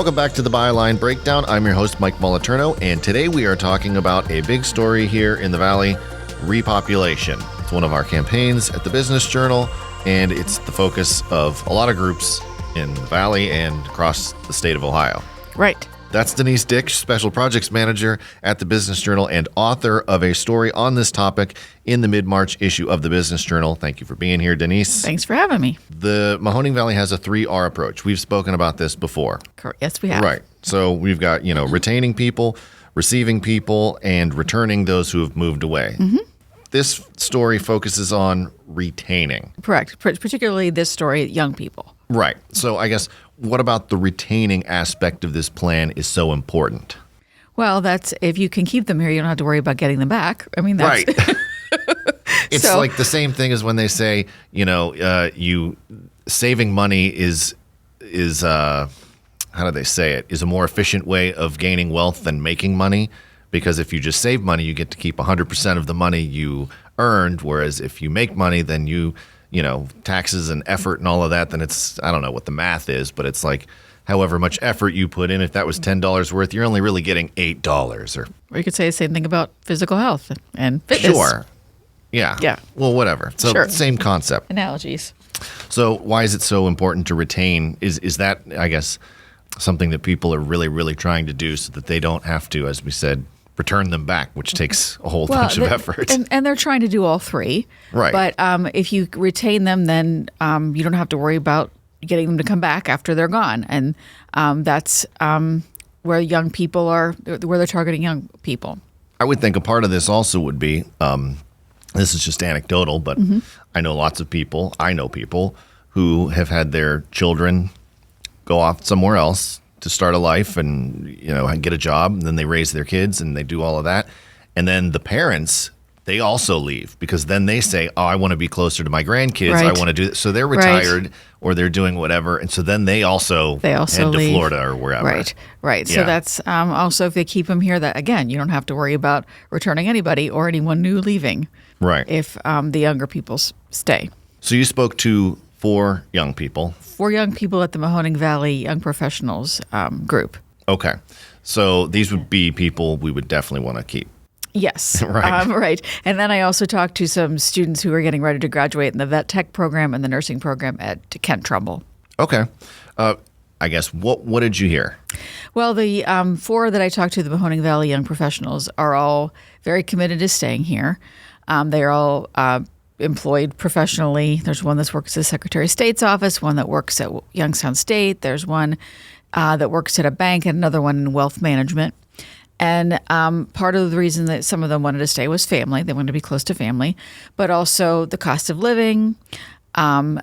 Welcome back to the Byline Breakdown. I'm your host, Mike Moliterno, and today we are talking about a big story here in the Valley, repopulation. It's one of our campaigns at the Business Journal, and it's the focus of a lot of groups in the Valley and across the state of Ohio. Right. That's Denise Dick, Special Projects Manager at the Business Journal and author of a story on this topic in the mid-March issue of the Business Journal. Thank you for being here, Denise. Thanks for having me. The Mahoning Valley has a 3R approach. We've spoken about this before. Yes, we have. Right. So we've got, retaining people, receiving people, and returning those who have moved away. Mm-hmm. This story focuses on retaining. Correct. Particularly this story, young people. Right. So I guess, what about the retaining aspect of this plan is so important? Well, that's if you can keep them here, you don't have to worry about getting them back. I mean, that's right. It's like the same thing as when they say, you saving money is how do they say it? Is a more efficient way of gaining wealth than making money. Because if you just save money, you get to keep 100% of the money you earned. Whereas if you make money, then taxes and effort and all of that, then it's, I don't know what the math is, but it's like however much effort you put in. If that was $10 worth, you're only really getting $8. Or you could say the same thing about physical health and fitness. Sure. Yeah. Yeah. Well, whatever. So sure. Same concept. Analogies. So why is it so important to retain? Is that, I guess, something that people are really, really trying to do so that they don't have to, as we said, return them back, which takes a whole bunch of effort. And they're trying to do all three. Right. But if you retain them, then you don't have to worry about getting them to come back after they're gone. And that's where young people are, where they're targeting young people. I would think a part of this also would be, this is just anecdotal, but mm-hmm. I know people who have had their children go off somewhere else to start a life and, get a job, and then they raise their kids and they do all of that. And then the parents, they also leave because then they say, oh, I want to be closer to my grandkids. Right. I want to do this. So they're retired or they're doing whatever. And so then they also head leave to Florida or wherever. Right. Yeah. So that's also if they keep them here, that again, you don't have to worry about returning anybody or anyone new leaving. Right. If the younger people stay. So you spoke to 4 young people. 4 young people at the Mahoning Valley Young Professionals group. Okay. So these would be people we would definitely want to keep. Yes. Right. Right. And then I also talked to some students who are getting ready to graduate in the vet tech program and the nursing program at Kent Trumbull. Okay. I guess, what did you hear? Well, the 4 that I talked to, the Mahoning Valley Young Professionals, are all very committed to staying here. They are all employed professionally. There's one that works at the Secretary of State's office, one that works at Youngstown State. There's one that works at a bank, and another one in wealth management. And part of the reason that some of them wanted to stay was family. They wanted to be close to family, but also the cost of living. And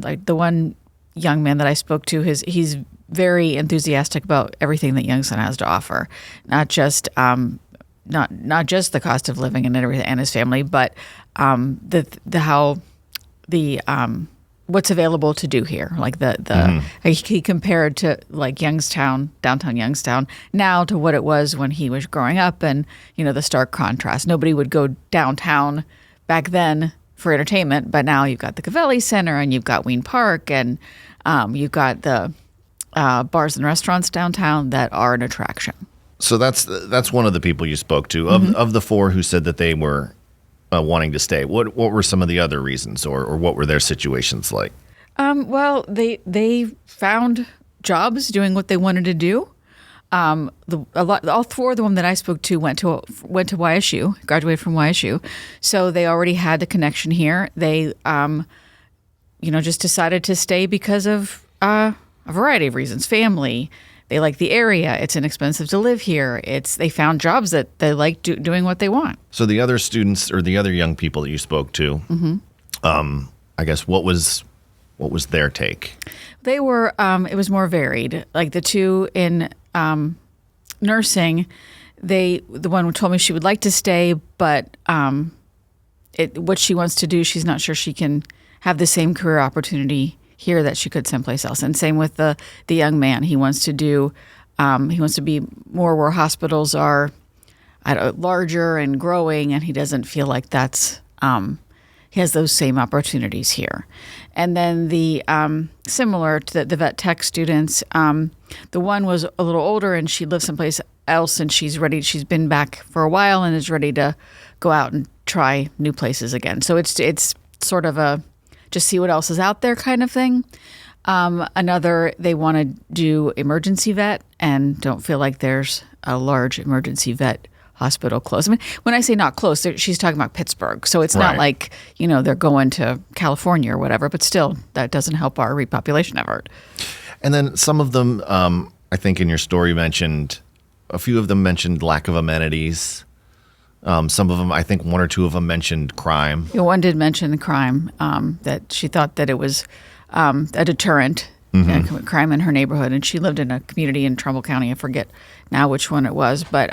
like the one young man that I spoke to, he's very enthusiastic about everything that Youngstown has to offer, not just the cost of living and everything and his family, but what's available to do here. Like he compared to like Youngstown, downtown Youngstown, now to what it was when he was growing up, and the stark contrast. Nobody would go downtown back then for entertainment, but now you've got the Cavelli Center and you've got Ween Park and you've got the bars and restaurants downtown that are an attraction. So that's one of the people you spoke to. Mm-hmm. Of the 4 who said that they were wanting to stay, what were some of the other reasons, or what were their situations like? Well, they found jobs doing what they wanted to do. All 4 of the women that I spoke to went to YSU, graduated from YSU, so they already had the connection here. They, just decided to stay because of a variety of reasons. Family. They like the area. It's inexpensive to live here. They found jobs that they like doing what they want. So the other students or the other young people that you spoke to, mm-hmm. I guess what was their take? They were. It was more varied. Like the 2 in nursing, the one who told me she would like to stay, but what she wants to do, she's not sure she can have the same career opportunity here that she could someplace else. And same with the young man. He wants to do, he wants to be more where hospitals are larger and growing, and he doesn't feel like that's he has those same opportunities here. And then the similar to the vet tech students, the one was a little older and she lives someplace else and she's been back for a while and is ready to go out and try new places again. So it's sort of a just see what else is out there kind of thing. Another, they want to do emergency vet and don't feel like there's a large emergency vet hospital close. I mean, when I say not close, she's talking about Pittsburgh. So it's not like, they're going to California or whatever, but still that doesn't help our repopulation effort. And then some of them, I think in your story a few of them mentioned lack of amenities. Some of them, I think one or two of them mentioned crime. One did mention crime, that she thought that it was a deterrent, crime in her neighborhood. And she lived in a community in Trumbull County. I forget now which one it was, but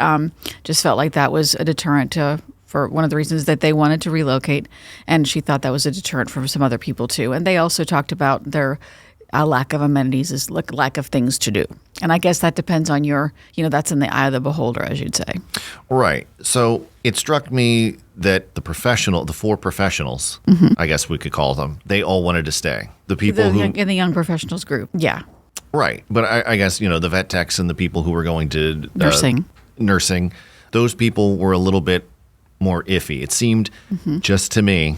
just felt like that was a deterrent for one of the reasons that they wanted to relocate. And she thought that was a deterrent for some other people too. And they also talked about their lack of amenities is lack of things to do. And I guess that depends on that's in the eye of the beholder, as you'd say. Right. So it struck me that the four professionals, I guess we could call them, they all wanted to stay. The people in the young professionals group. Yeah. Right. But I guess, the vet techs and the people who were going to nursing, those people were a little bit more iffy. It seemed just to me,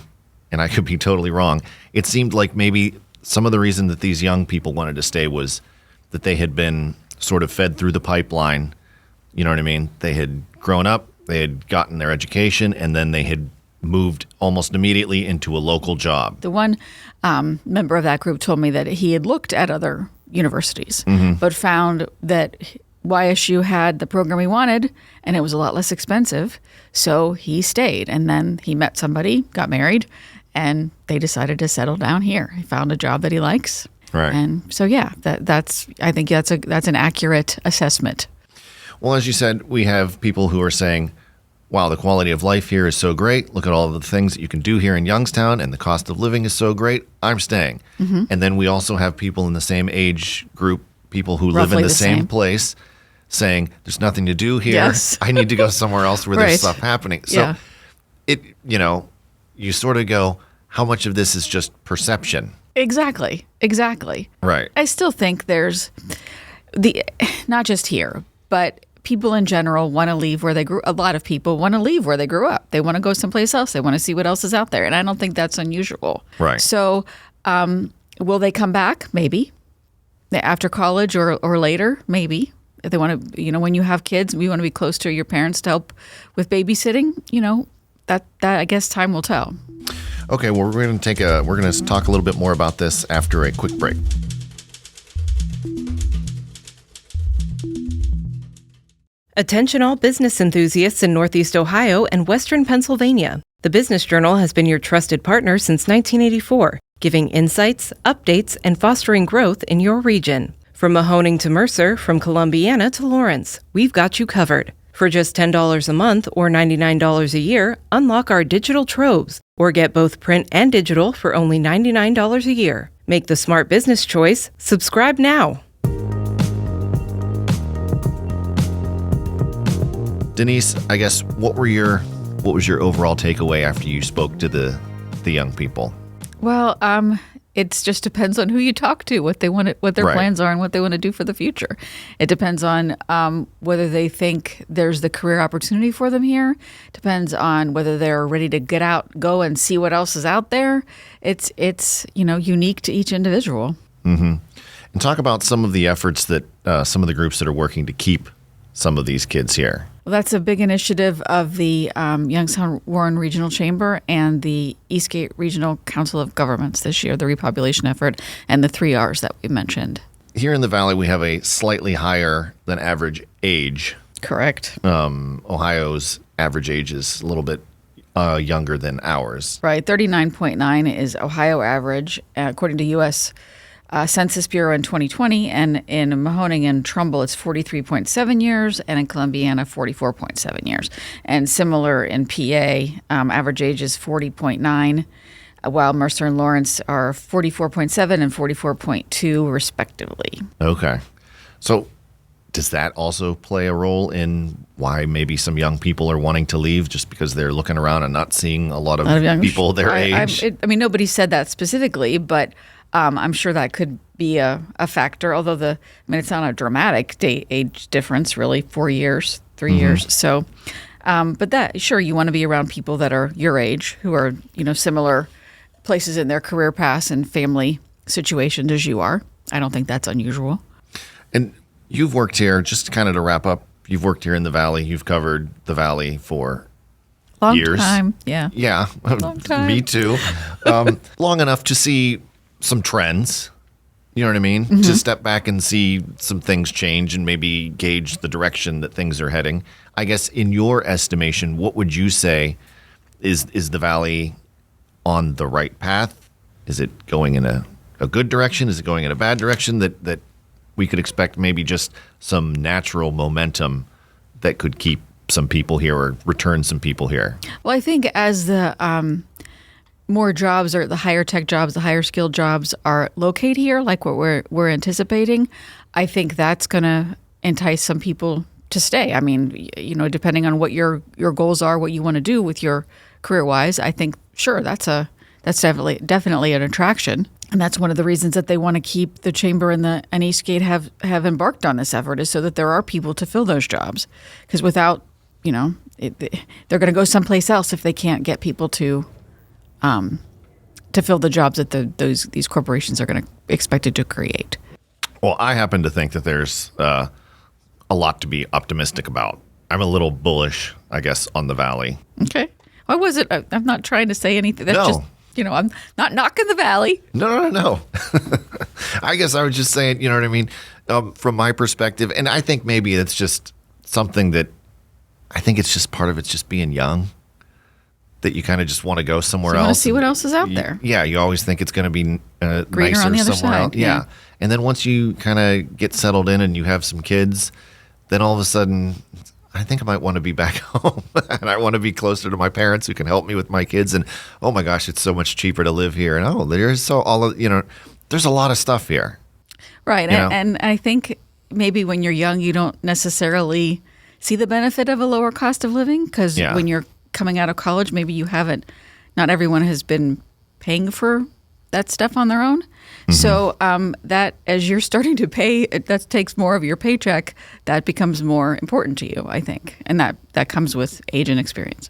and I could be totally wrong, it seemed like maybe some of the reason that these young people wanted to stay was that they had been sort of fed through the pipeline. You know what I mean? They had grown up, they had gotten their education, and then they had moved almost immediately into a local job. The one member of that group told me that he had looked at other universities, but found that YSU had the program he wanted, and it was a lot less expensive. So he stayed, and then he met somebody, got married, and they decided to settle down here. He found a job that he likes. Right. And so, I think that's an accurate assessment. Well, as you said, we have people who are saying, wow, the quality of life here is so great. Look at all of the things that you can do here in Youngstown, and the cost of living is so great. I'm staying. And then we also have people in the same age group, people who live in the same place, saying, there's nothing to do here. Yes. I need to go somewhere else where there's stuff happening. So you sort of go, how much of this is just perception? Exactly. Right. I still think there's not just here, but people in general want to leave where they grew. A lot of people want to leave where they grew up. They want to go someplace else. They want to see what else is out there. And I don't think that's unusual. Right. So will they come back? Maybe. After college or later? Maybe. If they want to, when you have kids, you want to be close to your parents to help with babysitting, that I guess time will tell. Okay, well, we're going to talk a little bit more about this after a quick break. Attention all business enthusiasts in Northeast Ohio and Western Pennsylvania. The Business Journal has been your trusted partner since 1984, giving insights, updates, and fostering growth in your region. From Mahoning to Mercer, from Columbiana to Lawrence, we've got you covered. For just $10 a month or $99 a year, unlock our digital troves, or get both print and digital for only $99 a year. Make the smart business choice. Subscribe now. Denise, I guess what was your overall takeaway after you spoke to the young people? Well, it just depends on who you talk to, what they want, what their plans are, and what they want to do for the future. It depends on whether they think there's the career opportunity for them here. Depends on whether they're ready to get out, go and see what else is out there. It's unique to each individual. Mm-hmm. And talk about some of the efforts that some of the groups that are working to keep some of these kids here. Well, that's a big initiative of the Youngstown Warren Regional Chamber and the Eastgate Regional Council of Governments this year, the repopulation effort, and the 3 Rs that we mentioned. Here in the Valley, we have a slightly higher than average age. Correct. Ohio's average age is a little bit younger than ours. Right. 39.9 is Ohio average, according to U.S. Census Bureau in 2020, and in Mahoning and Trumbull, it's 43.7 years, and in Columbiana, 44.7 years. And similar in PA, average age is 40.9, while Mercer and Lawrence are 44.7 and 44.2, respectively. Okay. So Does that also play a role in why maybe some young people are wanting to leave just because they're looking around and not seeing a lot of people their age? I mean, nobody said that specifically, but I'm sure that could be a factor. Although it's not a dramatic age difference, really, 4 years, 3 years. So, but sure, you want to be around people that are your age, who are, similar places in their career paths and family situations as you are. I don't think that's unusual. And you've worked here, just kind of to wrap up, you've worked here in the Valley. You've covered the Valley for years. Long time, yeah. Yeah, Long time. Me too. Long enough to see some trends, you know what I mean? To step back and see some things change and maybe gauge the direction that things are heading. I guess in your estimation, what would you say is the Valley on the right path? Is it going in a good direction? Is it going in a bad direction that we could expect maybe just some natural momentum that could keep some people here or return some people here? Well, I think as the more jobs or the higher tech jobs, the higher skilled jobs are located here, like what we're anticipating, I think that's going to entice some people to stay. I mean, depending on what your goals are, what you want to do with your career-wise, I think, sure, that's definitely an attraction. And that's one of the reasons that they want to keep the Chamber and Eastgate have embarked on this effort, is so that there are people to fill those jobs. Because without, they're going to go someplace else if they can't get people to fill the jobs that these corporations are going to expected to create. Well, I happen to think that there's a lot to be optimistic about. I'm a little bullish, I guess, on the Valley. Okay. Why was it? I'm not trying to say anything. That's just, I'm not knocking the Valley. No. I guess I was just saying, you know what I mean? From my perspective, and I think maybe it's just something that, I think it's just part of it's just being young, that you kind of just want to go somewhere else. You want to see what else is out there. Yeah, you always think it's going to be greener nicer on the other somewhere side. else. Yeah. And then once you kind of get settled in and you have some kids, then all of a sudden, I think I might want to be back home and I want to be closer to my parents who can help me with my kids. And oh my gosh, it's so much cheaper to live here. And there's a lot of stuff here. Right. And I think maybe when you're young, you don't necessarily see the benefit of a lower cost of living, because when you're coming out of college, maybe not everyone has been paying for that stuff on their own. So that as you're starting to pay, that takes more of your paycheck, that becomes more important to you, I think. And that comes with age and experience.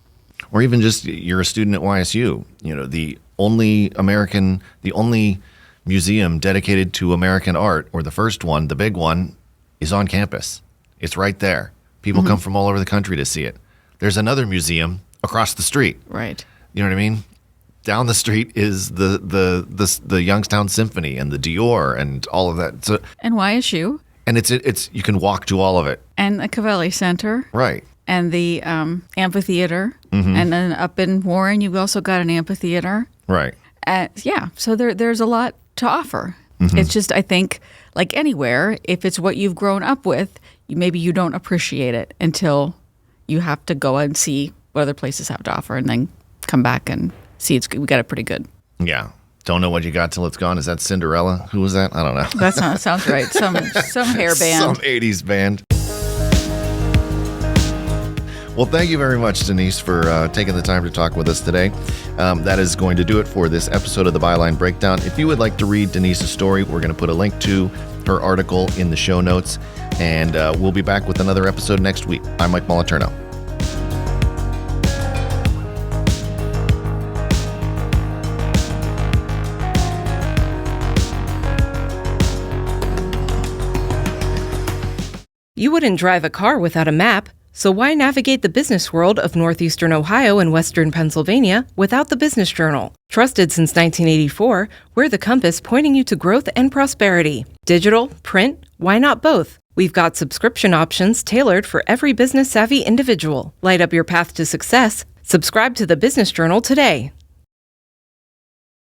Or even just you're a student at YSU, the only museum dedicated to American art, or the first one, the big one, is on campus. It's right there. People come from all over the country to see it. There's another museum across the street. Right. You know what I mean? Down the street is the Youngstown Symphony and the Dior and all of that. So, and YSU. And it's you can walk to all of it. And the Cavelli Center. Right. And the amphitheater. And then up in Warren, you've also got an amphitheater. Right. So there's a lot to offer. It's just, I think, like anywhere, if it's what you've grown up with, maybe you don't appreciate it until you have to go and see what other places have to offer, and then come back and see we got it pretty good. Yeah. Don't know what you got till it's gone. Is that Cinderella? Who was that? I don't know. That sounds right. Some hair band. Some 80s band. Well, thank you very much, Denise, for taking the time to talk with us today. That is going to do it for this episode of the Byline Breakdown. If you would like to read Denise's story, we're going to put a link to her article in the show notes, and we'll be back with another episode next week. I'm Mike Moliterno. You wouldn't drive a car without a map, so why navigate the business world of northeastern Ohio and western Pennsylvania without the Business Journal? Trusted since 1984, we're the compass pointing you to growth and prosperity. Digital, print, why not both? We've got subscription options tailored for every business-savvy individual. Light up your path to success. Subscribe to the Business Journal today.